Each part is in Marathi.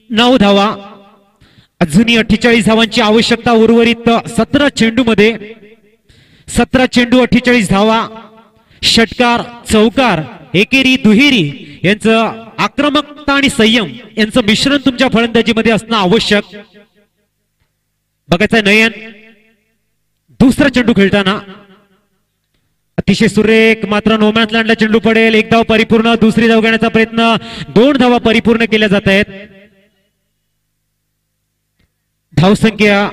9 धावा. अजूनही 48 धावांची आवश्यकता उर्वरित 17 चेंडूमध्ये. 17 चेंडू 48 धावा. षटकार चौकार एकेरी दुहेरी यांचं आक्रमकता आणि संयम यांचं मिश्रण तुमच्या फलंदाजीमध्ये असणं आवश्यक. बघायचंय नयन दुसरा चेंडू खेळताना अतिशय सुरेख, मात्र नो मॅच लँडला चेंडू पडेल. 1 धाव परिपूर्ण. दुसरी धाव घेण्याचा प्रयत्न. 2 धावा परिपूर्ण केल्या जात आहेत. धावसंख्या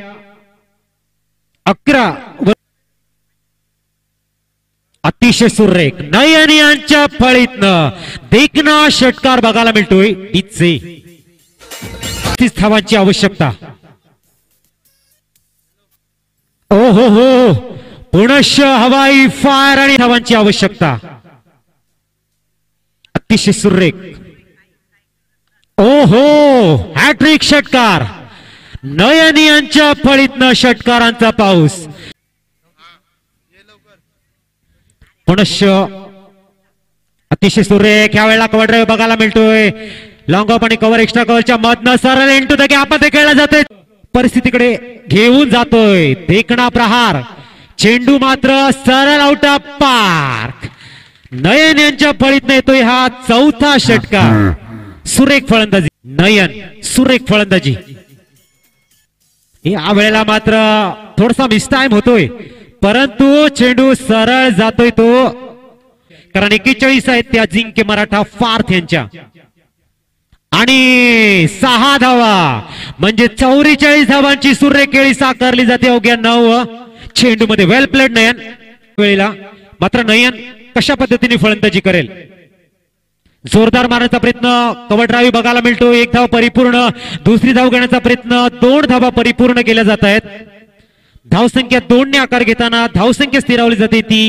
11. अतिशय सुरेख नयन यांच्या फळीतनं देखना षटकार बघायला मिळतोय. 30 धावांची आवश्यकता. ओ हो हो, पुनश्च हवाई फायर आणि धावांची आवश्यकता. अतिशय सुरेख. ओ हो, हॅट्रिक षटकार. नयन यांच्या फळीतनं षटकारांचा पाऊस. पुनश्च अतिशय सुरेख ह्या वेळेला कव्हर ड्राइव्ह बघायला मिळतोय. लॉंग ऑफ आणि कव्हर एक्स्ट्रा कव्हरच्या मधनं सरळ इंटू द गॅप मध्ये खेळला जातोय. परिस्थितीकडे घेऊन जातोय देखणा प्रहार. चेंडू मात्र सरळ आउट ऑफ पार्क. नयन यांच्या फळीतनं येतोय हा 4था षटकार. सुरेख फलंदाजी नयन, सुरेख फलंदाजी. या वेळेला मात्र थोडासा मिसटाइम होतोय, परंतु चेंडू सरळ जातोय तो, कारण 41 आहेत त्या अजिंक्य मराठा फार्थ यांच्या. आणि 6 धावा म्हणजे 44 धावांची सुरेख खेळी साकारली जाते अवघ्या 9 चेंडू मध्ये. वेल प्लेड नयन. वेळेला मात्र नयन कशा पद्धतीने फलंदाजी करेल. जोरदार मारण्याचा प्रयत्न, कव्हर ड्राइव्ह बघायला मिळतो. 1 धाव परिपूर्ण. दुसरी धाव घेण्याचा प्रयत्न. 2 धावा परिपूर्ण केल्या जात आहेत. धावसंख्या 2 ने आकार घेताना धावसंख्या स्थिरावली जाते ती